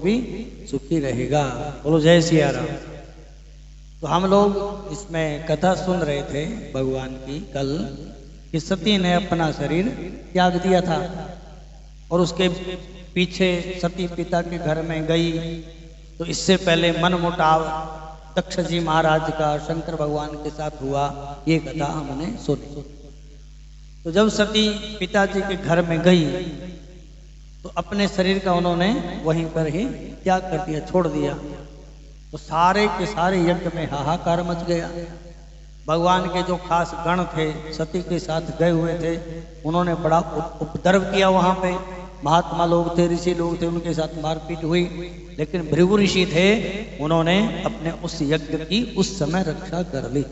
भी सुखी रहेगा। बोलो जय सिया राम। तो हम लोग इसमें कथा सुन रहे थे भगवान की कल कि सती ने अपना शरीर त्याग दिया था और उसके पीछे सती पिता के घर में गई। तो इससे पहले मनमुटाव दक्ष जी महाराज का शंकर भगवान के साथ हुआ, ये कथा हमने सुनी। तो जब सती पिताजी के घर में गई तो अपने शरीर का उन्होंने वहीं पर ही त्याग कर दिया, छोड़ दिया। तो सारे के सारे यज्ञ में हाहाकार मच गया। भगवान के जो खास गण थे सती के साथ गए हुए थे, उन्होंने बड़ा उपद्रव किया। वहां पे महात्मा लोग थे, ऋषि लोग थे, उनके साथ मारपीट हुई। लेकिन भृगु ऋषि थे, उन्होंने अपने उस यज्ञ की उस समय रक्षा कर ली।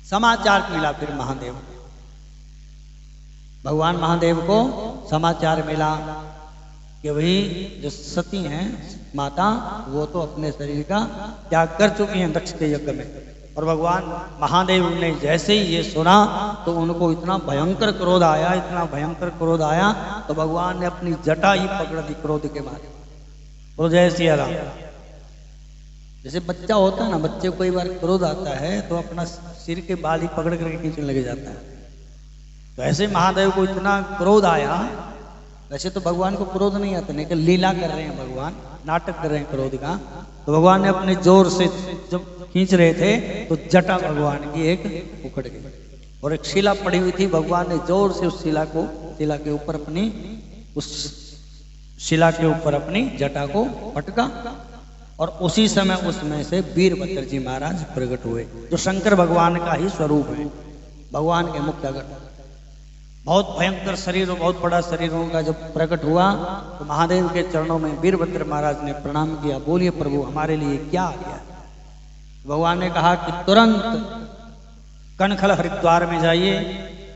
समाचार मिला फिर महादेव, भगवान महादेव को समाचार मिला कि वही जो सती हैं माता, वो तो अपने शरीर का त्याग कर चुकी हैं दक्ष के यज्ञ में। और भगवान महादेव ने जैसे ही ये सुना तो उनको इतना भयंकर क्रोध आया, इतना भयंकर क्रोध आया, तो भगवान ने अपनी जटा ही पकड़ दी क्रोध के मारे। तो जय सिया राम। जैसे बच्चा होता है ना, बच्चे को कई बार क्रोध आता है तो अपना सिर के बाल ही पकड़ करके खींचने लगे जाता है। तो ऐसे महादेव को इतना क्रोध आया। वैसे तो भगवान को क्रोध नहीं आता, नहीं कि लीला कर रहे हैं भगवान, नाटक कर रहे हैं क्रोध का। तो भगवान ने अपने जोर से जब खींच रहे थे तो जटा भगवान की एक उखड़ गई और एक शिला पड़ी हुई थी। भगवान ने जोर से उस शिला के ऊपर अपनी जटा को पटका और उसी समय उसमें से वीरभद्र जी महाराज प्रकट हुए, जो शंकर भगवान का ही स्वरूप है, भगवान के मुख्य अगर बहुत भयंकर शरीर और बहुत बड़ा शरीर उनका जब प्रकट हुआ तो महादेव के चरणों में वीरभद्र महाराज ने प्रणाम किया। बोलिए प्रभु, हमारे लिए क्या आ गया? भगवान ने कहा कि तुरंत कनखल हरिद्वार में जाइए,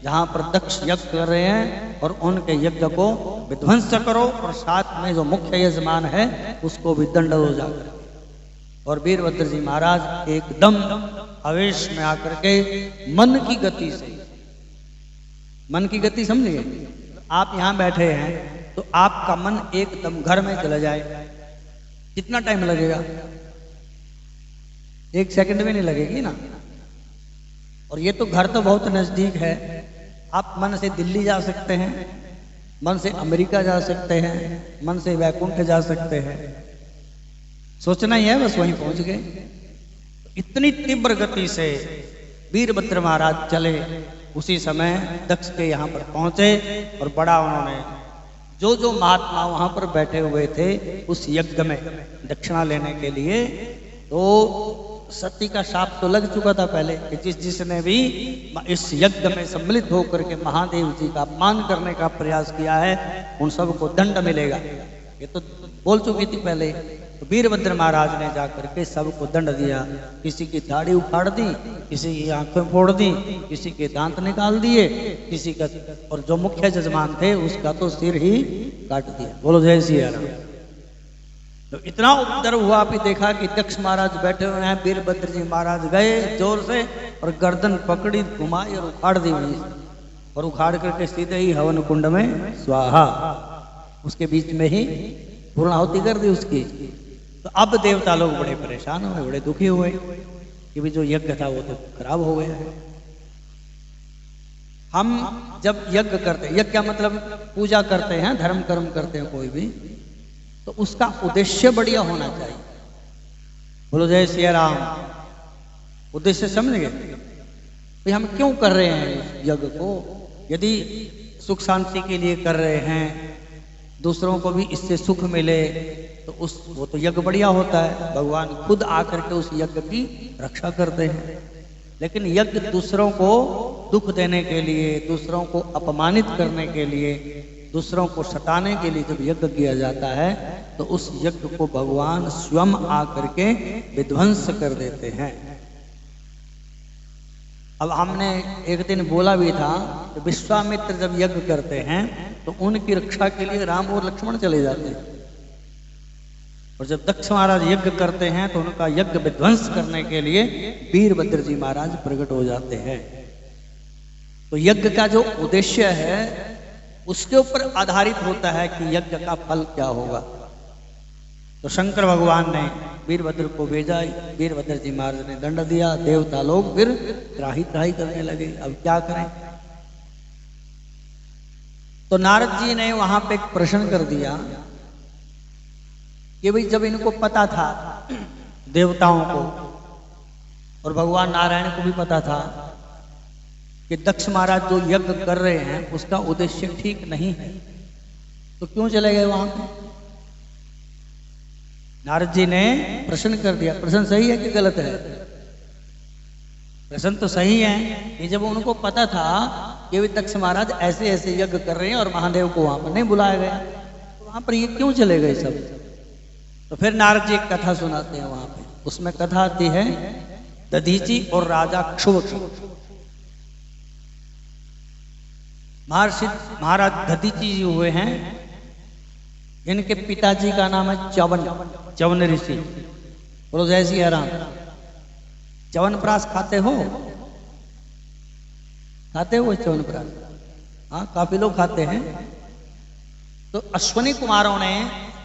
जहां पर दक्ष यज्ञ कर रहे हैं, और उनके यज्ञ को विध्वंस करो और साथ में जो मुख्य यजमान है उसको भी दंड हो जाकर। और वीरभद्र जी महाराज एकदम आवेश में आकर के मन की गति समझिए। आप यहां बैठे हैं तो आपका मन एकदम घर में चला जाए, कितना टाइम लगेगा? 1 सेकंड भी नहीं लगेगी ना। और ये तो घर तो बहुत नजदीक है। आप मन से दिल्ली जा सकते हैं, मन से अमेरिका जा सकते हैं, मन से वैकुंठ जा सकते हैं। सोचना ही है, बस वहीं पहुंच गए। इतनी तीव्र गति से वीरभद्र महाराज चले। उसी समय दक्ष के यहाँ पर पहुंचे और बड़ा उन्होंने जो महात्मा वहां पर बैठे हुए थे उस यज्ञ में दक्षिणा लेने के लिए, तो सती का शाप तो लग चुका था पहले कि जिसने भी इस यज्ञ में सम्मिलित होकर के महादेव जी का अपमान करने का प्रयास किया है उन सबको दंड मिलेगा, ये तो बोल चुकी थी पहले। तो वीरभद्र महाराज ने जाकर के सबको दंड दिया। किसी की दाढ़ी उखाड़ दी, किसी की आंखें फोड़ दी, किसी के दांत निकाल दिए, किसी का, और जो मुख्य जजमान थे उसका तो सिर ही काट दिया। बोलो जय सिया राम। तो इतना उपद्रव हुआ, अभी देखा कि दक्ष महाराज बैठे हुए हैं, वीरभद्र जी महाराज गए जोर से और गर्दन पकड़ी, घुमाई और उखाड़ दी वहीं से, और उखाड़ करके सीधे ही हवन कुंड में स्वाहा, उसके बीच में ही पूर्णाहुति कर दी उसकी। तो अब देवता लोग बड़े परेशान हुए, बड़े दुखी हुए कि भी जो यज्ञ था वो तो खराब हो गया है। हम जब यज्ञ करते हैं, यज्ञ क्या मतलब पूजा करते हैं, धर्म कर्म करते हैं कोई भी, तो उसका उद्देश्य बढ़िया होना चाहिए। बोलो जय सिया राम। उद्देश्य समझ गए भाई, हम क्यों कर रहे हैं यज्ञ को? यदि सुख शांति के लिए कर रहे हैं, दूसरों को भी इससे सुख मिले, तो वो तो यज्ञ बढ़िया होता है। भगवान खुद आकर के उस यज्ञ की रक्षा करते हैं। लेकिन यज्ञ दूसरों को दुख देने के लिए, दूसरों को अपमानित करने के लिए, दूसरों को सताने के लिए जब यज्ञ किया जाता है तो उस यज्ञ को भगवान स्वयं आकर के विध्वंस कर देते हैं। अब हमने एक दिन बोला भी था कि विश्वामित्र जब यज्ञ करते हैं तो उनकी रक्षा के लिए राम और लक्ष्मण चले जाते हैं, और जब दक्ष महाराज यज्ञ करते हैं तो उनका यज्ञ विध्वंस करने के लिए वीरभद्र जी महाराज प्रकट हो जाते हैं। तो यज्ञ का जो उद्देश्य है उसके ऊपर आधारित होता है कि यज्ञ का फल क्या होगा। तो शंकर भगवान ने वीरभद्र को भेजा, वीरभद्र जी महाराज ने दंड दिया, देवता लोग फिर त्राही त्राही करने लगे, अब क्या करें। तो नारद जी ने वहां पे एक प्रश्न कर दिया कि भाई जब इनको पता था, देवताओं को और भगवान नारायण को भी पता था कि दक्ष महाराज जो यज्ञ कर रहे हैं उसका उद्देश्य ठीक नहीं है, तो क्यों चले गए वहां पे। नारद जी ने प्रश्न कर दिया। प्रश्न सही है कि गलत है? प्रश्न तो सही है कि जब उनको पता था कि वे दक्ष महाराज ऐसे ऐसे यज्ञ कर रहे हैं और महादेव को वहां पर नहीं बुलाया गया, तो वहां पर ये क्यों चले गए सब। तो फिर नारद जी एक कथा सुनाते हैं वहां पे। उसमें कथा आती है दधीची और राजा क्षुभ की। महर्षि महाराज दधीची जी हुए हैं, इनके पिताजी का नाम है च्यवन ऋषि। बोलो जय श्री राम। च्यवनप्राश खाते हो? खाते हो च्यवनप्राश? हाँ, काफी लोग खाते हैं। तो अश्वनी कुमारों ने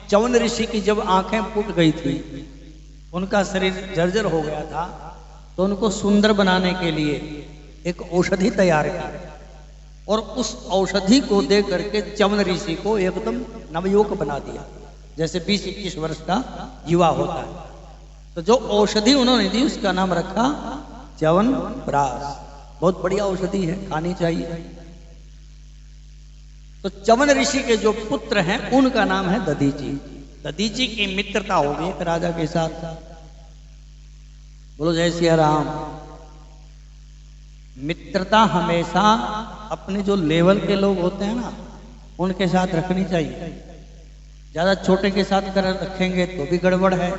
च्यवन ऋषि की जब आंखें फूट गई थी, उनका शरीर जर्जर हो गया था, तो उनको सुंदर बनाने के लिए एक औषधि तैयार की और उस औषधि को दे करके च्यवन ऋषि को एकदम नवयुवक बना दिया, जैसे 20-21 वर्ष का युवा होता है। तो जो औषधि उन्होंने दी उसका नाम रखा च्यवनप्राश। बहुत बढ़िया औषधि है, खानी चाहिए। तो च्यवन ऋषि के जो पुत्र हैं उनका नाम है दधीची। दधीची की मित्रता होगी एक राजा के साथ। बोलो जय श्री राम। मित्रता हमेशा अपने जो लेवल के लोग होते हैं ना, उनके साथ रखनी चाहिए। ज्यादा छोटे के साथ कर रखेंगे तो भी गड़बड़ है,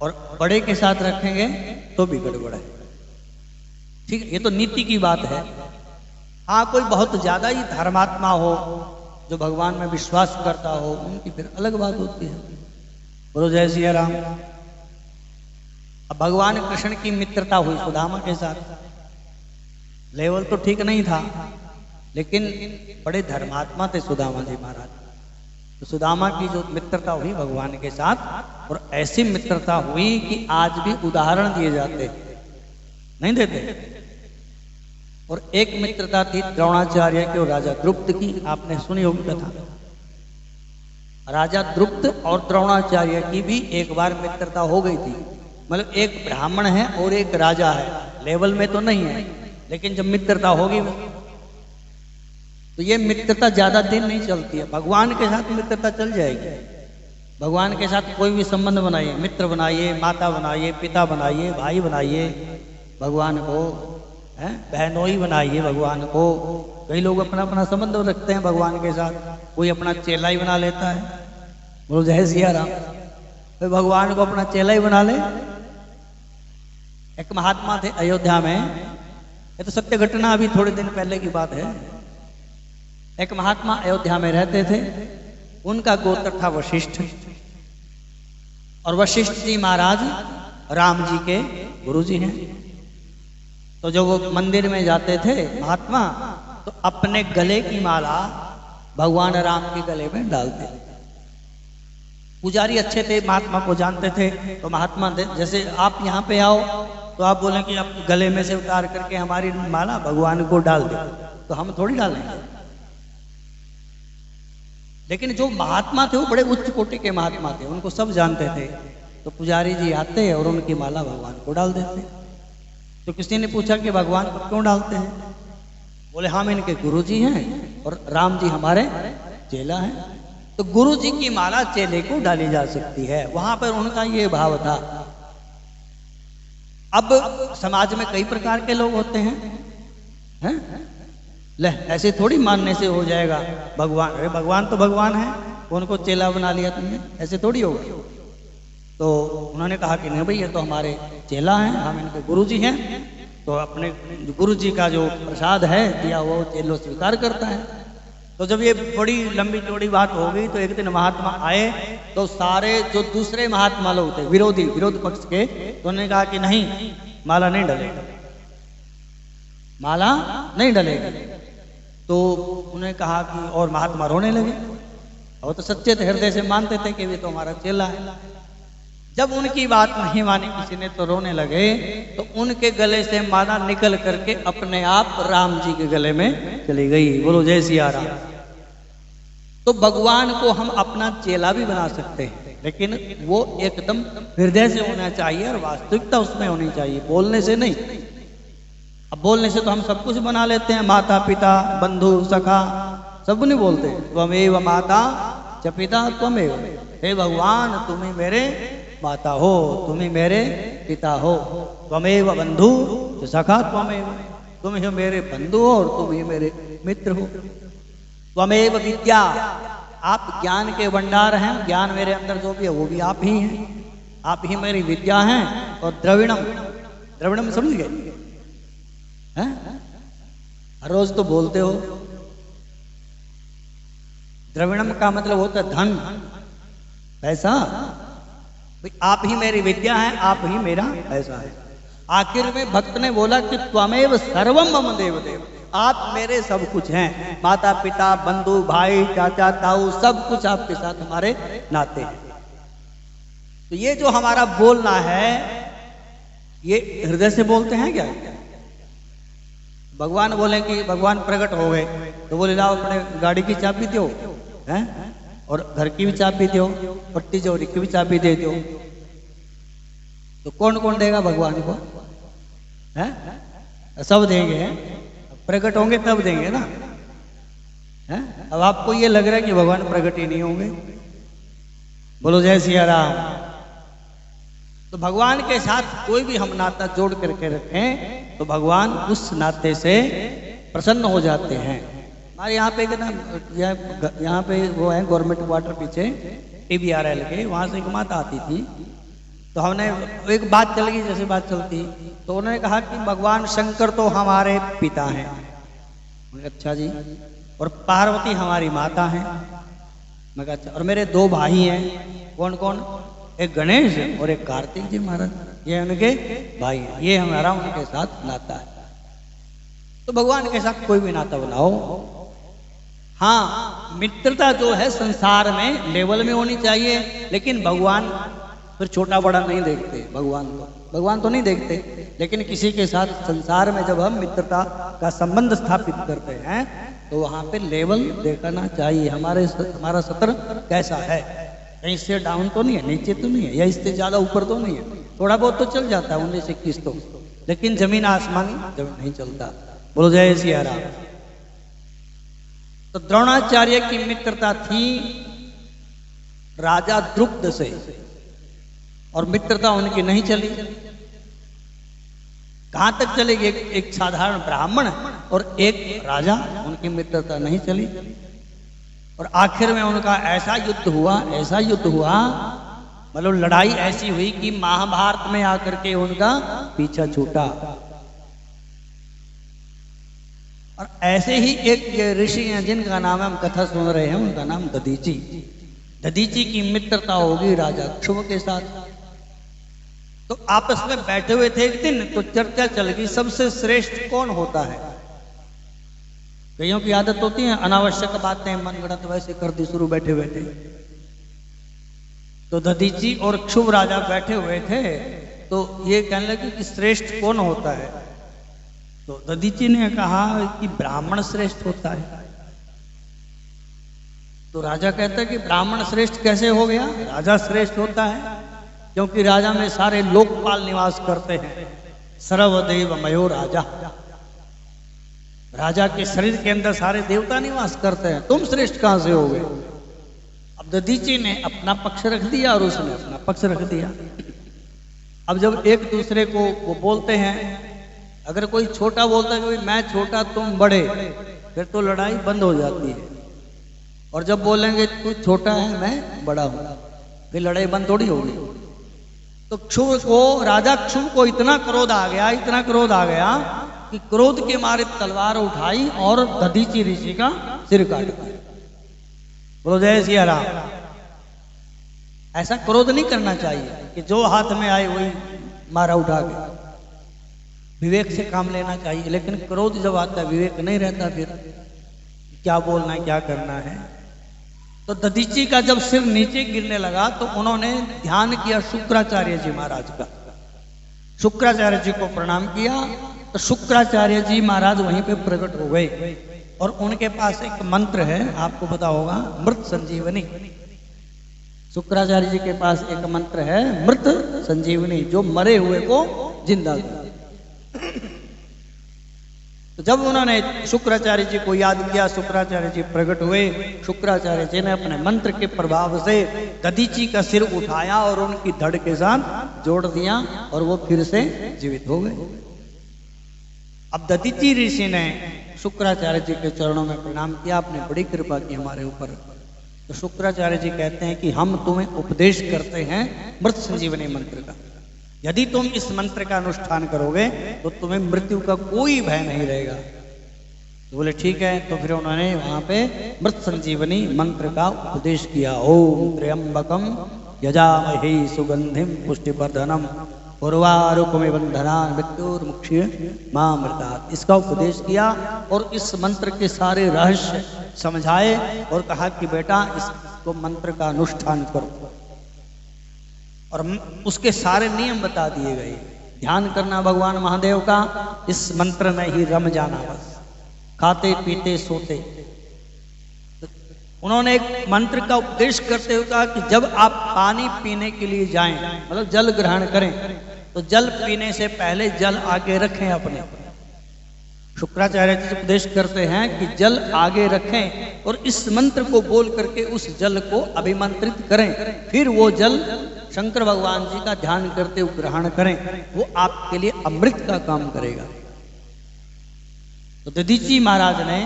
और बड़े के साथ रखेंगे तो भी गड़बड़ है। ठीक है, ये तो नीति की बात है। हाँ, कोई बहुत ज्यादा ही धर्मात्मा हो, जो भगवान में विश्वास करता हो, उनकी फिर अलग बात होती है। बोलो जय श्री राम। अब भगवान कृष्ण की मित्रता हुई सुदामा के साथ। लेवल तो ठीक नहीं था, लेकिन बड़े धर्मात्मा थे सुदामा जी महाराज। तो सुदामा की जो मित्रता हुई भगवान के साथ, और ऐसी मित्रता हुई कि आज भी उदाहरण दिए जाते, नहीं देते। और एक मित्रता थी द्रोणाचार्य की और राजा द्रुपद की। आपने सुनी होगी कथा। राजा द्रुपद और द्रोणाचार्य की भी एक बार मित्रता हो गई थी। मतलब एक ब्राह्मण है और एक राजा है, लेवल में तो नहीं है, लेकिन जब मित्रता होगी तो ये मित्रता ज्यादा दिन नहीं चलती है। भगवान के साथ मित्रता चल जाएगी। भगवान के साथ कोई भी संबंध बनाइए, मित्र बनाइए, माता बनाइए, पिता बनाइए, भाई बनाइए, भगवान को है बहनोई बनाइए भगवान को। कई लोग अपना अपना संबंध रखते हैं भगवान के साथ। कोई अपना चेला ही बना लेता है। बोलो जय सिया राम। कोई भगवान को अपना चेला ही बना ले। एक महात्मा थे अयोध्या में, ये तो सत्य घटना, अभी थोड़े दिन पहले की बात है। एक महात्मा अयोध्या में रहते थे, उनका गोत्र था वशिष्ठ, और वशिष्ठ जी महाराज राम जी के गुरु जी हैं। तो जब वो मंदिर में जाते थे महात्मा, तो अपने गले की माला भगवान राम के गले में डालते थे। पुजारी अच्छे थे, महात्मा को जानते थे। तो महात्मा जैसे आप यहाँ पे आओ तो आप बोलें कि आप गले में से उतार करके हमारी माला भगवान को डाल दे, तो हम थोड़ी डालेंगे। लेकिन जो महात्मा थे वो बड़े उच्च कोटि के महात्मा थे, उनको सब जानते थे। तो पुजारी जी आते और उनकी माला भगवान को डाल देते। तो किसी ने पूछा कि भगवान को क्यों डालते हैं? बोले हम इनके गुरु जी हैं और राम जी हमारे चेला हैं। तो गुरु जी की माला चेले को डाली जा सकती है। वहां पर उनका ये भाव था। अब समाज में कई प्रकार के लोग होते हैं, ले ऐसे थोड़ी मानने से हो जाएगा भगवान। अरे भगवान तो भगवान है, उनको चेला बना लिया तुमने, ऐसे थोड़ी होगा। तो उन्होंने कहा कि नहीं भाई ये तो हमारे चेला हैं, हम इनके गुरु जी हैं। तो अपने गुरु जी का जो प्रसाद है दिया हुआ वो चेलो स्वीकार करता है। तो जब ये बड़ी लंबी चौड़ी बात हो गई, तो एक दिन महात्मा आए, तो सारे जो दूसरे महात्मा लोग थे विरोध पक्ष के, तो उन्होंने कहा कि नहीं, माला नहीं डलेगी, माला नहीं डलेगी। तो उन्हें कहा कि, और महात्मा रोने लगे। वो तो सच्चे थे, हृदय से मानते थे कि वे तो हमारा चेला है। जब उनकी बात नहीं मानी किसी ने तो रोने लगे, तो उनके गले से माला निकल करके अपने आप राम जी के गले में चली गई। बोलो जय सिया राम। तो भगवान को हम अपना चेला भी बना सकते हैं, लेकिन वो एकदम हृदय से होना चाहिए और वास्तविकता उसमें होनी चाहिए, बोलने से नहीं। अब बोलने से तो हम सब कुछ बना लेते हैं, माता पिता बंधु सखा सब नहीं बोलते। त्वमेव माता च पिता त्वमेव, हे भगवान तुम ही मेरे माता हो, तुम ही मेरे पिता हो। त्वमेव बंधु च सखा त्वमेव, तुम ही मेरे बंधु हो और तुम ही मेरे मित्र हो। त्वमेव विद्या, आप ज्ञान के भंडार हैं, ज्ञान मेरे अंदर जो भी है वो भी आप ही हैं, आप ही मेरी विद्या हैं। और द्रविणम, द्रविणम समझ गए हैं? हर रोज तो बोलते हो। द्रविणम का मतलब होता है धन, पैसा। आप ही मेरी विद्या है, आप ही मेरा पैसा है। आखिर में भक्त ने बोला कि त्वमेव सर्वम मम देव देव, आप मेरे सब कुछ हैं। माता पिता बंधु भाई चाचा ताऊ सब कुछ आपके साथ हमारे नाते हैं। तो ये जो हमारा बोलना है ये हृदय से बोलते हैं क्या? भगवान बोले कि भगवान प्रकट हो गए तो बोले लाओ अपने गाड़ी की चाबी दो, हैं, और घर की भी चाबी दो, और तिजोरी की भी चाबी दे दो। तो कौन कौन देगा भगवान को? हैं? सब देंगे, प्रकट होंगे तब देंगे ना। हैं? अब आपको ये लग रहा है कि भगवान प्रकट ही नहीं होंगे। बोलो जय सिया राम। तो भगवान के साथ कोई भी हम नाता जोड़ करके रखें तो भगवान उस नाते से प्रसन्न हो जाते हैं। हमारे यहाँ पे ना, यहाँ पे वो है गवर्नमेंट क्वार्टर पीछे TBRL के, वहाँ से एक माता आती थी। तो हमने एक बात चल गई, जैसे बात चलती, तो उन्होंने कहा कि भगवान शंकर तो हमारे पिता हैं। अच्छा जी, और पार्वती हमारी माता हैं। मैं कहा अच्छा, और मेरे 2 भाई हैं। कौन कौन? एक गणेश और एक कार्तिक जी महाराज, ये उनके भाई हैं। ये हमारा उनके साथ नाता है। तो भगवान के साथ कोई भी नाता बनाओ। हाँ, मित्रता जो है संसार में लेवल में होनी चाहिए, लेकिन भगवान फिर छोटा बड़ा नहीं देखते। भगवान तो नहीं देखते, लेकिन किसी के साथ संसार में जब हम मित्रता का संबंध स्थापित करते हैं तो वहां पे लेवल देखना चाहिए। हमारा सत्र कैसा है, कहीं से डाउन तो नहीं है, नीचे तो नहीं है, या इससे ज्यादा ऊपर तो नहीं है। थोड़ा बहुत तो चल जाता है 19-21 तो, लेकिन जमीन आसमान जब नहीं चलता। बोलो जय सिया राम। तो द्रोणाचार्य की मित्रता थी राजा द्रुपद से, और मित्रता उनकी नहीं चली। कहां तक चलेगी? एक साधारण ब्राह्मण और एक राजा, उनकी मित्रता नहीं चली। और आखिर में उनका ऐसा युद्ध हुआ, मतलब लड़ाई ऐसी हुई कि महाभारत में आकर के उनका पीछा छूटा। और ऐसे ही एक ऋषि हैं जिनका नाम हम कथा सुन रहे हैं, उनका नाम दधीची। दधीची की मित्रता होगी राजा क्षुभ के साथ। तो आपस में बैठे हुए थे एक दिन, तो चर्चा चल गई सबसे श्रेष्ठ कौन होता है। कईयों की आदत होती है अनावश्यक बातें मनगढ़ंत वैसे कर दी शुरू बैठे बैठे। तो दधीची और क्षुभ राजा बैठे हुए थे, तो ये कहने लगे कि श्रेष्ठ कौन होता है। तो दधीची ने कहा कि ब्राह्मण श्रेष्ठ होता है। तो राजा कहता है कि ब्राह्मण श्रेष्ठ कैसे हो गया? राजा श्रेष्ठ होता है क्योंकि राजा में सारे लोकपाल निवास करते हैं। सर्वदेव मयो राजा, राजा के शरीर के अंदर सारे देवता निवास करते हैं। तुम श्रेष्ठ कहां से हो गए? अब दधीची ने अपना पक्ष रख दिया और उसने अपना पक्ष रख दिया। अब जब एक दूसरे को वो बोलते हैं, अगर कोई छोटा बोलता है कि मैं छोटा तुम बड़े, फिर तो लड़ाई बंद हो जाती है। और जब बोलेंगे तू छोटा है मैं बड़ा हूं, फिर लड़ाई बंद थोड़ी होगी। तो क्षुभ को, राजा क्षुभ को इतना क्रोध आ गया कि क्रोध के मारे तलवार उठाई और दधीची ऋषि का सिर काट दिया। बोलो जय सिया राम। ऐसा क्रोध नहीं करना चाहिए कि जो हाथ में आए वही मारा उठा के। विवेक से काम लेना चाहिए, लेकिन क्रोध जब आता है विवेक नहीं रहता। फिर क्या बोलना है क्या करना है। तो दधीची का जब सिर नीचे गिरने लगा तो उन्होंने ध्यान किया शुक्राचार्य जी महाराज का। शुक्राचार्य जी को प्रणाम किया तो शुक्राचार्य जी महाराज वहीं पे प्रकट हो गए और उनके पास एक मंत्र है, आपको पता होगा, मृत संजीवनी। शुक्राचार्य जी के पास एक मंत्र है मृत संजीवनी, जो मरे हुए को जिंदा कर। तो जब उन्होंने शुक्राचार्य जी को याद किया, शुक्राचार्य जी प्रकट हुए। शुक्राचार्य जी ने अपने मंत्र के प्रभाव से दधीची का सिर उठाया और उनकी धड़ के साथ जोड़ दिया और वो फिर से जीवित हो गए। अब दधीची ऋषि ने शुक्राचार्य जी के चरणों में प्रणाम किया, आपने बड़ी कृपा की हमारे ऊपर। तो शुक्राचार्य जी कहते हैं कि हम तुम्हें उपदेश करते हैं मृत संजीवनी मंत्र का। यदि तुम इस मंत्र का अनुष्ठान करोगे तो तुम्हें मृत्यु का कोई भय नहीं रहेगा। तो बोले ठीक है। तो फिर उन्होंने वहां पे मृत संजीवनी मंत्र का उपदेश किया। ओम त्र्यंबकम यजामहे सुगंधिम पुष्टिवर्धनम उर्वारुकमिव बंधनान् मृत्युर्मुक्षीय मामृतात्, इसका उपदेश किया और इस मंत्र के सारे रहस्य समझाए और कहा कि बेटा इसको मंत्र का अनुष्ठान करो। और उसके सारे नियम बता दिए गए। ध्यान करना भगवान महादेव का, इस मंत्र में ही रम जाना, बस खाते पीते सोते। उन्होंने एक मंत्र का उपदेश करते हुए कहा कि जब आप पानी पीने के लिए जाएं, मतलब जल ग्रहण करें, तो जल पीने से पहले जल आगे रखें अपने। शुक्राचार्य जी उपदेश करते हैं कि जल आगे रखें और इस मंत्र को बोल करके उस जल को अभिमंत्रित करें, फिर वो जल शंकर भगवान जी का ध्यान करते हुए ग्रहण करें, वो आपके लिए अमृत का काम करेगा। तो दधीची महाराज ने,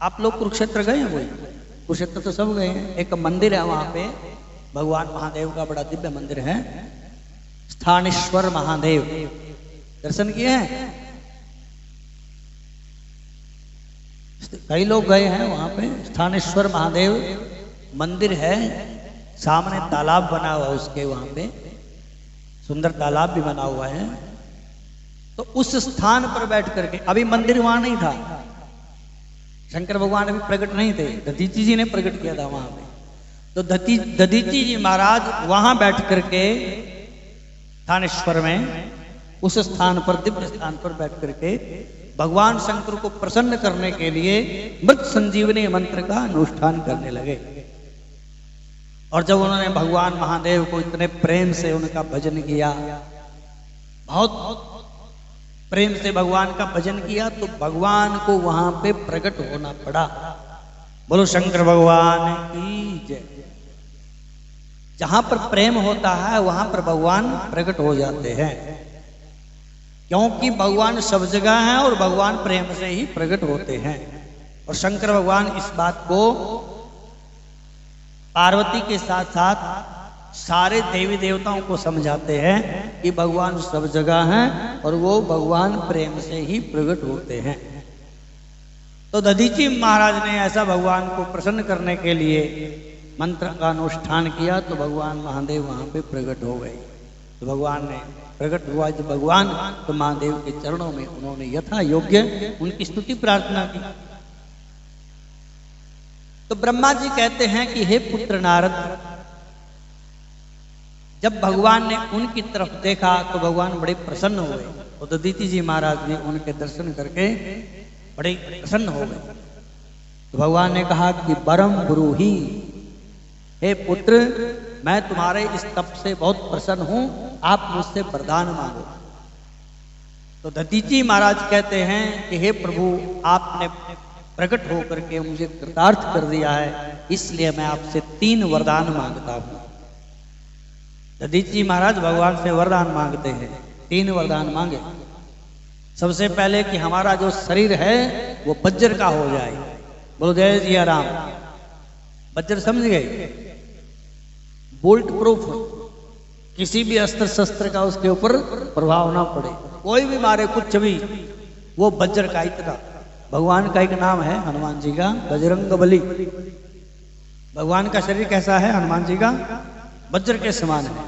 आप लोग कुरुक्षेत्र गए हैं? वही कुरुक्षेत्र तो सब गए हैं। एक मंदिर है वहां पे, भगवान महादेव का बड़ा दिव्य मंदिर है, स्थानेश्वर महादेव। दर्शन किए हैं? कई लोग गए हैं वहां पे। स्थानेश्वर महादेव मंदिर है, सामने तालाब बना हुआ उसके, वहां पे सुंदर तालाब भी बना हुआ है। तो उस स्थान पर बैठ करके, अभी मंदिर वहां नहीं था, शंकर भगवान अभी प्रकट नहीं थे, दधीची जी ने प्रकट किया था वहां पे। तो दधीची जी महाराज वहां बैठ करके थानेश्वर में, उस स्थान पर, दिव्य स्थान पर बैठ करके भगवान शंकर को प्रसन्न करने के लिए मृत संजीवनी मंत्र का अनुष्ठान करने लगे। और जब उन्होंने भगवान महादेव को इतने प्रेम से उनका भजन किया, बहुत प्रेम से भगवान का भजन किया, तो भगवान को वहां पे प्रकट होना पड़ा। बोलो शंकर भगवान की जय। जहां पर प्रेम होता है वहां पर भगवान प्रकट हो जाते हैं, क्योंकि भगवान सब जगह हैं और भगवान प्रेम से ही प्रकट होते हैं। और शंकर भगवान इस बात को पार्वती के साथ साथ सारे देवी देवताओं को समझाते हैं कि भगवान सब जगह हैं और वो भगवान प्रेम से ही प्रकट होते हैं। तो दधीची महाराज ने ऐसा भगवान को प्रसन्न करने के लिए मंत्र का अनुष्ठान किया, तो भगवान महादेव वहां पे प्रकट हो गए। तो भगवान ने प्रकट हुआ जब भगवान, तो महादेव के चरणों में उन्होंने यथा योग्य उनकी स्तुति प्रार्थना की। तो ब्रह्मा जी कहते हैं कि हे पुत्र नारद, जब भगवान ने उनकी तरफ देखा तो भगवान बड़े प्रसन्न हुए। तो दधीची जी महाराज ने उनके दर्शन करके बड़े प्रसन्न हो गए। तो भगवान ने कहा कि परम ब्रूहि, हे पुत्र, मैं तुम्हारे इस तप से बहुत प्रसन्न हूं, आप मुझसे वरदान मांगो। तो दधीची महाराज कहते हैं कि हे प्रभु, आपने प्रकट होकर के मुझे कृतार्थ कर दिया है, इसलिए मैं आपसे 3 वरदान मांगता हूं। दधीची महाराज भगवान से वरदान मांगते हैं, 3 वरदान मांगे। सबसे पहले कि हमारा जो शरीर है वो वज्र का हो जाए। बोलो जय सिया राम। वज्र समझ गए? बोल्ट प्रूफ, किसी भी अस्त्र शस्त्र का उसके ऊपर प्रभाव ना पड़े, कोई भी मारे कुछ भी, वो वज्र का। इतना भगवान का एक नाम है हनुमान जी का, बजरंग बली। भगवान का शरीर कैसा है? हनुमान जी का वज्र के समान है।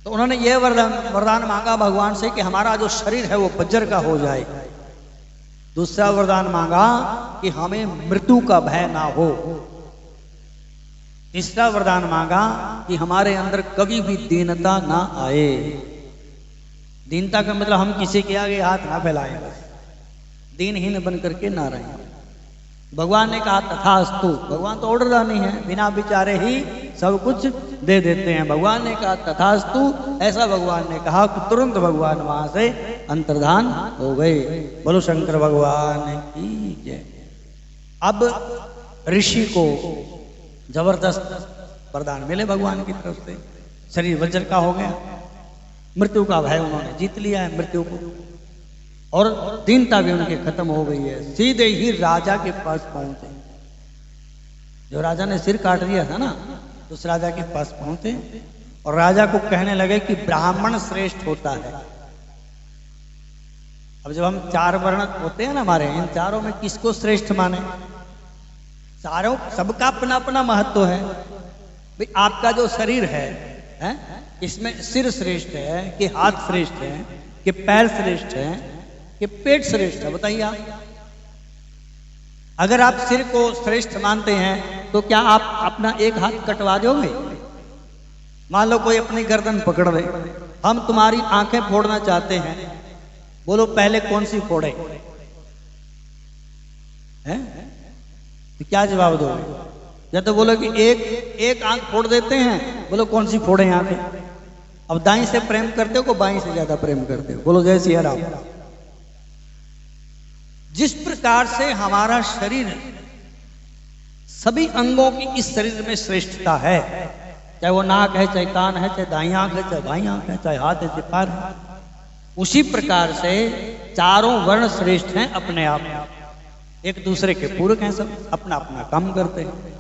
तो उन्होंने ये वरदान मांगा भगवान से कि हमारा जो शरीर है वो वज्र का हो जाए। दूसरा वरदान मांगा कि हमें मृत्यु का भय ना हो। तीसरा वरदान मांगा कि हमारे अंदर कभी भी दीनता ना आए। दीनता का मतलब हम किसी के आगे हाथ ना फैलाएं, बस दीनहीन बन करके ना रहें। भगवान ने कहा तथास्तु। भगवान तो ऑर्डर नहीं है, बिना विचारे ही सब कुछ दे देते हैं। भगवान ने कहा तथास्तु, ऐसा भगवान ने कहा कि तुरंत भगवान वहां से अंतर्धान हो गए। बोलो शंकर भगवान की जय। अब ऋषि को जबरदस्त वरदान मिले भगवान की तरफ से, शरीर वज्र का हो गया, मृत्यु का भय उन्होंने जीत लिया है मृत्यु को, और दीनता भी उनकी खत्म हो गई है। सीधे ही राजा के पास पहुंचे। जो राजा ने सिर काट दिया था ना, उस राजा के पास पहुंचे और राजा को कहने लगे कि ब्राह्मण श्रेष्ठ होता है। अब जब हम 4 वर्ण होते हैं ना हमारे, इन चारों में किसको श्रेष्ठ माने? चारों सबका अपना अपना महत्व है। भाई आपका जो शरीर है, इसमें सिर श्रेष्ठ है कि हाथ श्रेष्ठ है कि पैर श्रेष्ठ है कि पेट श्रेष्ठ है? बताइए आप। अगर आप सिर को श्रेष्ठ मानते हैं तो क्या आप अपना एक हाथ कटवा दोगे? मान लो कोई अपनी गर्दन पकड़ ले, हम तुम्हारी आंखें फोड़ना चाहते हैं, बोलो पहले कौन सी फोड़े? हैं? तो क्या जवाब दोगे? या तो बोलो कि एक आंख फोड़ देते हैं, बोलो कौन सी फोड़े आंखें? अब दाई से प्रेम करते हो को बाई से ज्यादा प्रेम करते हो? बोलो जय सिया राम। जिस प्रकार से हमारा शरीर, सभी अंगों की इस शरीर में श्रेष्ठता है, चाहे वो नाक है, चाहे कान है, चाहे दाई आंख है, चाहे बाई आंख है, चाहे हाथ है, चाहे पैर है, उसी प्रकार से चारों वर्ण श्रेष्ठ हैं अपने आप, एक दूसरे के पूरक हैं, सब अपना अपना काम करते हैं।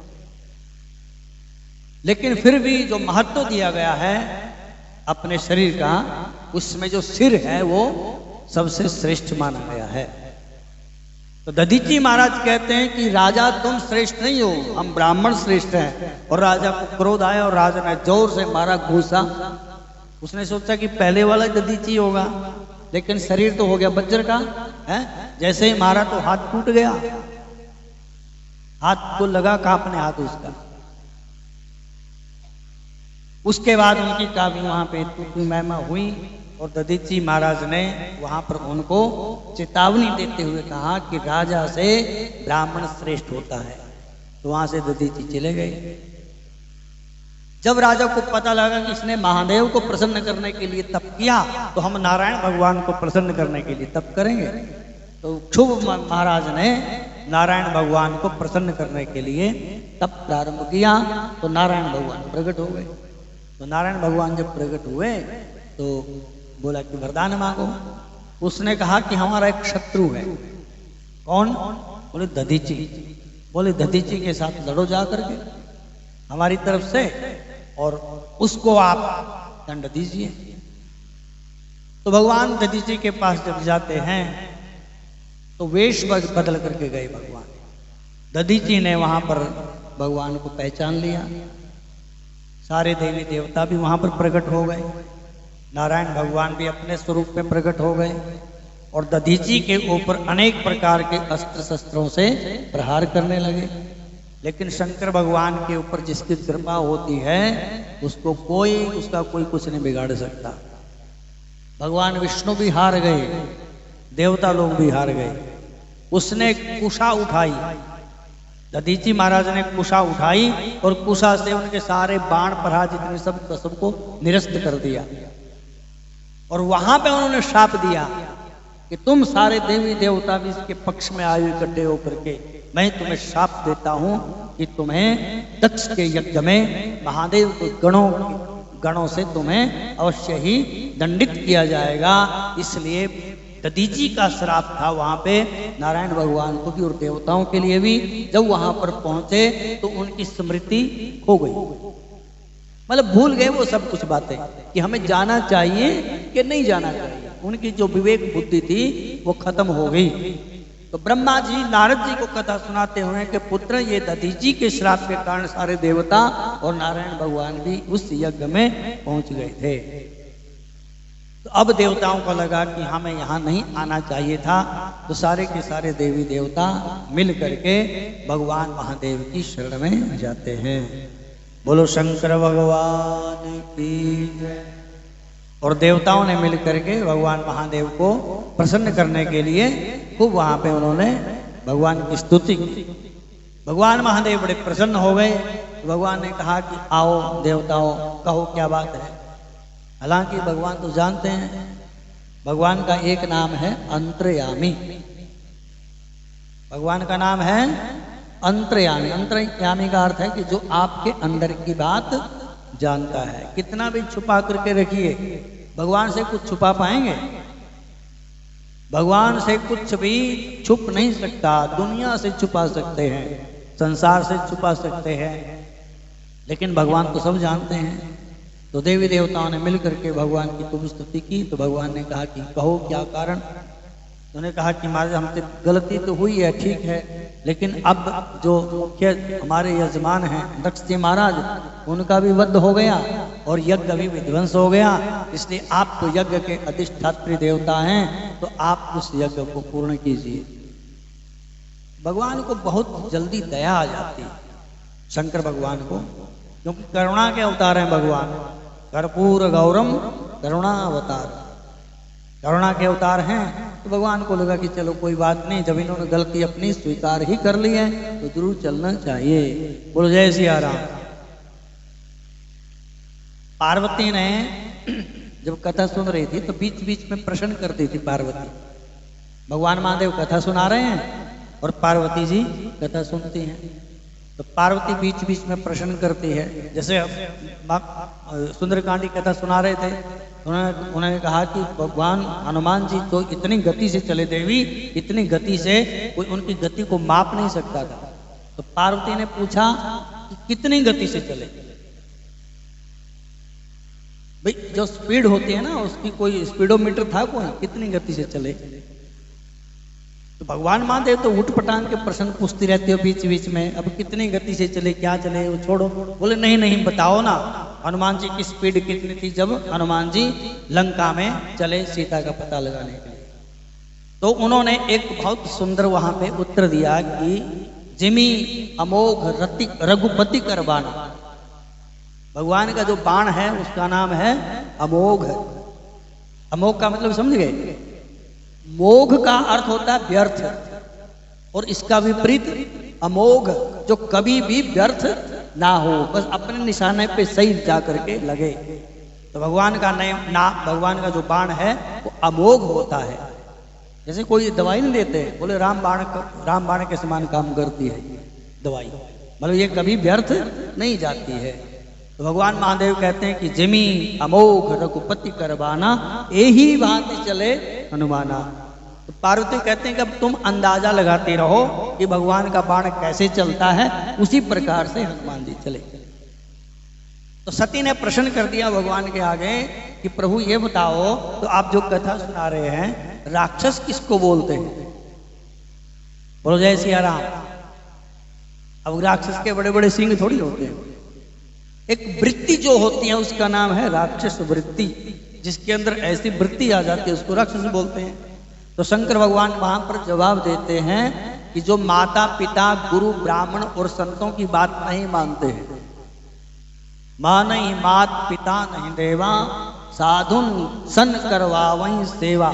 लेकिन फिर भी जो महत्व दिया गया है अपने शरीर का, उसमें जो सिर है वो सबसे श्रेष्ठ माना गया है। तो दधीची महाराज कहते हैं कि राजा तुम श्रेष्ठ नहीं हो, हम ब्राह्मण श्रेष्ठ हैं। और राजा को क्रोध आया और राजा ने जोर से मारा घूसा। उसने सोचा कि पहले वाला दधीची होगा, लेकिन शरीर तो हो गया वज्र का है। जैसे ही मारा तो हाथ टूट गया, हाथ को लगा कांपने हाथ उसका। उसके बाद उनकी काफी वहां पे तूती महिमा हुई और दधीची महाराज ने वहां पर उनको चेतावनी देते हुए कहा कि राजा से ब्राह्मण श्रेष्ठ होता है। तो वहां से दधीची चले गए। जब राजा को पता लगा कि इसने महादेव को प्रसन्न करने के लिए तप किया, तो हम नारायण भगवान को प्रसन्न करने के लिए तप करेंगे। तो शुभ महाराज ने नारायण भगवान को प्रसन्न करने के लिए तप प्रारंभ किया। तो नारायण भगवान प्रकट हो गए। तो नारायण भगवान जब प्रकट हुए तो बोला कि वरदान मांगो। उसने कहा कि हमारा एक शत्रु है। कौन? बोले दधीची। बोले दधीची के साथ लड़ो जा करके हमारी तरफ से, और उसको आप दंड दीजिए। तो भगवान दधीची के पास जब जाते हैं तो वेश बदल करके गए भगवान। दधीची ने वहां पर भगवान को पहचान लिया। सारे देवी देवता भी वहां पर प्रकट हो गए। नारायण भगवान भी अपने स्वरूप में प्रकट हो गए और दधीची के ऊपर अनेक प्रकार के अस्त्र शस्त्रों से प्रहार करने लगे। लेकिन शंकर भगवान के ऊपर जिसकी कृपा होती है उसको उसका कोई कुछ नहीं बिगाड़ सकता। भगवान विष्णु भी हार गए, देवता लोग भी हार गए। उसने कुशा उठाई, दधीची महाराज ने कुशा उठाई और कुशा से उनके सारे बाण प्रहार जितने सबको निरस्त कर दिया। और वहां पे उन्होंने शाप दिया कि तुम सारे देवी देवता भी इसके पक्ष में आयु इकट्ठे होकर के मैं तुम्हें शाप देता हूं कि तुम्हें दक्ष के यज्ञ में महादेव के गणों से तुम्हें अवश्य ही दंडित किया जाएगा। इसलिए दधीची का श्राप था वहां पे नारायण भगवान को भी और देवताओं के लिए भी। जब वहां पर पहुंचे तो उनकी स्मृति खो गई, मतलब भूल गए वो सब कुछ बातें कि हमें जाना चाहिए कि नहीं जाना चाहिए। उनकी जो विवेक बुद्धि थी वो खत्म हो गई। तो ब्रह्मा जी नारद जी को कथा सुनाते हुए कि पुत्र ये दधीची के श्राप के कारण सारे देवता और नारायण भगवान भी उस यज्ञ में पहुंच गए थे। तो तो अब देवताओं को लगा कि हमें यहाँ नहीं आना चाहिए था, तो सारे के सारे देवी देवता मिल करके भगवान महादेव की शरण में जाते हैं। बोलो शंकर भगवान की जय। और देवताओं ने मिल करके भगवान महादेव को प्रसन्न करने के लिए खूब वहां पे उन्होंने भगवान की स्तुति की। भगवान महादेव बड़े प्रसन्न हो गए। भगवान ने कहा कि आओ देवताओं, कहो क्या बात है। हालांकि भगवान तो जानते हैं, भगवान का एक नाम है अंतर्यामी। भगवान का नाम है अंतर्यामी। अंतर्यामी का अर्थ है कि जो आपके अंदर की बात जानता है। कितना भी छुपा करके रखिए, भगवान से कुछ छुपा पाएंगे? भगवान से कुछ भी छुप नहीं सकता। दुनिया से छुपा सकते हैं, संसार से छुपा सकते हैं, लेकिन भगवान तो सब जानते हैं। तो देवी देवताओं ने मिल करके भगवान की खूब स्तुति की। तो भगवान ने कहा कि कहो क्या कारण। उन्होंने कहा कि महाराज हमसे गलती तो हुई है, ठीक है, लेकिन अब जो मुख्य हमारे यजमान हैं दक्ष जी महाराज, उनका भी वध हो गया और यज्ञ भी विध्वंस हो गया। इसलिए आप तो यज्ञ के अधिष्ठात्री देवता हैं, तो आप उस यज्ञ को पूर्ण कीजिए। भगवान को बहुत जल्दी दया आ जाती है, शंकर भगवान को, क्योंकि करुणा के अवतार हैं भगवान। कर्पूर गौरम करुणा अवतार, करुणा के अवतार हैं। तो भगवान को लगा कि चलो कोई बात नहीं, जब इन्होंने गलती अपनी स्वीकार ही कर ली है तो जरूर चलना चाहिए। बोलो जय सिया राम। पार्वती ने जब कथा सुन रही थी तो बीच बीच में प्रश्न करती थी पार्वती। भगवान महादेव कथा सुना रहे हैं और पार्वती जी कथा सुनती हैं। तो पार्वती बीच बीच में प्रश्न करती है। जैसे सुंदरकांड की कथा सुना रहे थे, उन्होंने कहा कि भगवान हनुमान जी तो इतनी गति से चले, देवी इतनी गति से कोई उनकी गति को माप नहीं सकता था। तो पार्वती ने पूछा कि कितनी गति से चले। भाई जो स्पीड होती है ना, उसकी कोई स्पीडोमीटर था कोई, कितनी गति से चले। तो भगवान महादेव तो उठ पटांग के प्रश्न पूछती रहती हो बीच बीच में, अब कितनी गति से चले, क्या चले, वो छोड़ो। बोले नहीं नहीं बताओ ना, हनुमान जी की स्पीड कितनी थी जब हनुमान जी लंका में चले सीता का पता लगाने के लिए। तो उन्होंने एक बहुत सुंदर वहां पे उत्तर दिया कि जिमी अमोघ रघुपति कर बाण। भगवान का जो बाण है उसका नाम है अमोघ। अमोघ का मतलब समझ गए? मोघ का अर्थ होता है व्यर्थ, और इसका विपरीत अमोघ, जो कभी भी व्यर्थ ना हो, बस अपने निशाने पे सही जा करके लगे। तो भगवान का भगवान का जो बाण है वो अमोघ होता है। जैसे कोई दवाई नहीं देते, बोले राम बाण के समान काम करती है दवाई, मतलब ये कभी व्यर्थ नहीं जाती है। तो भगवान महादेव कहते हैं कि जिमी अमोघ रघुपति करबाना, यही भांति चले हनुमाना। तो पार्वती कहते हैं कि अब तुम अंदाजा लगाते रहो कि भगवान का बाण कैसे चलता है, उसी प्रकार से हनुमान जी चले। तो सती ने प्रश्न कर दिया भगवान के आगे कि प्रभु ये बताओ, तो आप जो कथा सुना रहे हैं राक्षस किसको बोलते हैं? बोलो जय सिया राम। अब राक्षस के बड़े बड़े सिंह थोड़ी होते हैं, एक वृत्ति जो होती है उसका नाम है राक्षस वृत्ति। जिसके अंदर ऐसी वृत्ति आ जाती है उसको राक्षस बोलते हैं। तो शंकर भगवान वहां पर जवाब देते हैं कि जो माता पिता गुरु ब्राह्मण और संतों की बात नहीं मानते हैं, मां नहीं मात पिता नहीं देवा, साधुन सन करवावई सेवा,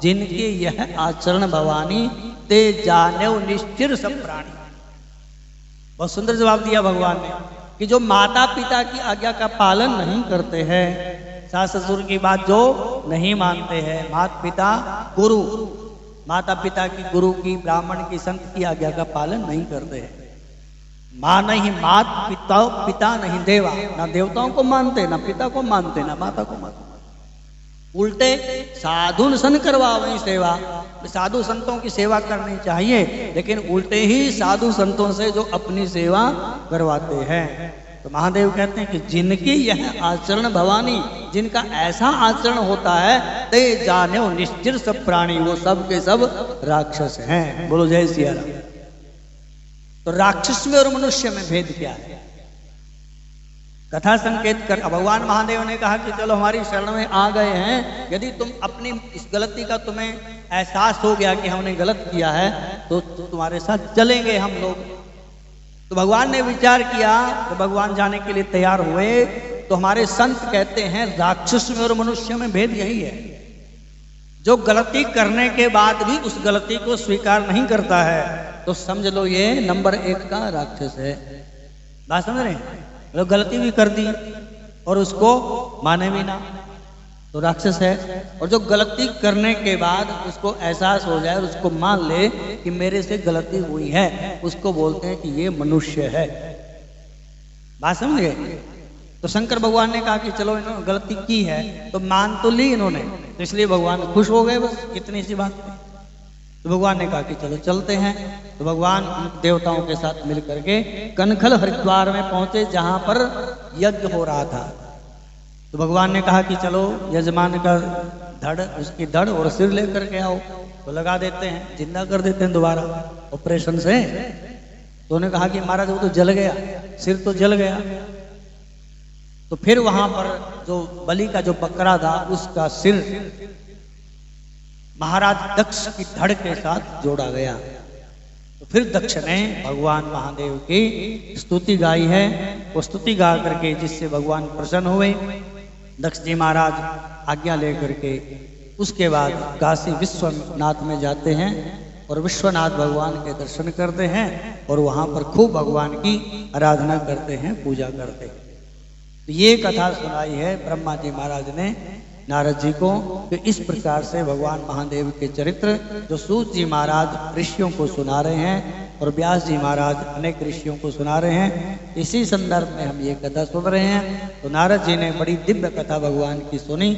जिनके यह आचरण भवानी, ते जाने निश्चिर सब प्राणी। बहुत सुंदर जवाब दिया भगवान ने कि जो माता पिता की आज्ञा का पालन नहीं करते हैं, सास ससुर की बात जो नहीं मानते हैं, माता पिता गुरु, माता पिता की गुरु की ब्राह्मण की संत की आज्ञा का पालन नहीं करते हैं, माँ नहीं मात पिता नहीं देवा, ना देवताओं को मानते, ना पिता को मानते, ना माता को मानते, उल्टे साधु सन करवावई सेवा, साधु संतों की सेवा करनी चाहिए, लेकिन उल्टे ही साधु संतों से जो अपनी सेवा करवाते हैं। तो महादेव कहते हैं कि जिनकी यह आचरण भवानी, जिनका ऐसा आचरण होता है, ते जाने निश्चिर सब प्राणी, वो सब के सब राक्षस हैं। बोलो जय सिया राम। तो राक्षस में और मनुष्य में भेद क्या है? कथा संकेत कर। भगवान महादेव ने कहा कि चलो हमारी शरण में आ गए हैं, यदि तुम अपनी इस गलती का तुम्हें एहसास हो गया कि हमने गलत किया है तो तुम्हारे साथ चलेंगे हम लोग। तो भगवान ने विचार किया, तो भगवान जाने के लिए तैयार हुए। तो हमारे संत कहते हैं राक्षस में और मनुष्य में भेद यही है, जो गलती करने के बाद भी उस गलती को स्वीकार नहीं करता है तो समझ लो ये नंबर 1 का राक्षस है। बात समझ रहे हैं? लोग गलती भी कर दी और उसको माने भी ना तो राक्षस है। और जो गलती करने के बाद उसको एहसास हो जाए और उसको मान ले कि मेरे से गलती हुई है, उसको बोलते हैं कि ये मनुष्य है। बात समझ गए? तो शंकर भगवान ने कहा कि चलो इन्होंने गलती की है तो मान तो ली इन्होंने, तो इसलिए भगवान खुश हो गए, बस इतनी सी बात। तो भगवान ने कहा कि चलो चलते हैं। तो भगवान देवताओं के साथ मिल करके कनखल हरिद्वार में पहुंचे जहां पर यज्ञ हो रहा था। तो भगवान ने कहा कि चलो यजमान का धड़, उसकी धड़ और सिर लेकर के आओ। तो लगा देते हैं, जिंदा कर देते हैं दोबारा ऑपरेशन से। तो उन्होंने कहा कि महाराज वो तो जल गया, सिर तो जल गया। तो फिर वहां पर जो बलि का जो बकरा था उसका सिर महाराज दक्ष की धड़ के साथ जोड़ा गया। तो फिर दक्ष ने भगवान महादेव की स्तुति गाई है। वो स्तुति गा करके जिससे भगवान प्रसन्न हुए, दक्ष जी महाराज आज्ञा लेकर के उसके बाद काशी विश्वनाथ में जाते हैं और विश्वनाथ भगवान के दर्शन करते हैं और वहां पर खूब भगवान की आराधना करते हैं, पूजा करते हैं। तो ये कथा सुनाई है ब्रह्मा जी महाराज ने नारद जी को कि इस प्रकार से भगवान महादेव के चरित्र जो सूत जी महाराज ऋषियों को सुना रहे हैं और व्यास जी महाराज अनेक ऋषियों को सुना रहे हैं, इसी संदर्भ में हम ये कथा सुन रहे हैं। तो नारद जी ने बड़ी दिव्य कथा भगवान की सुनी।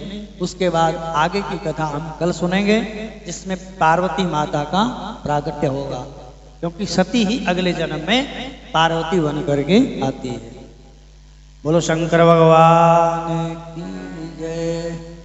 उसके बाद आगे की कथा हम कल सुनेंगे जिसमें पार्वती माता का प्रागट्य होगा, क्योंकि सती ही अगले जन्म में पार्वती बन करके आती है। बोलो शंकर भगवान की जय।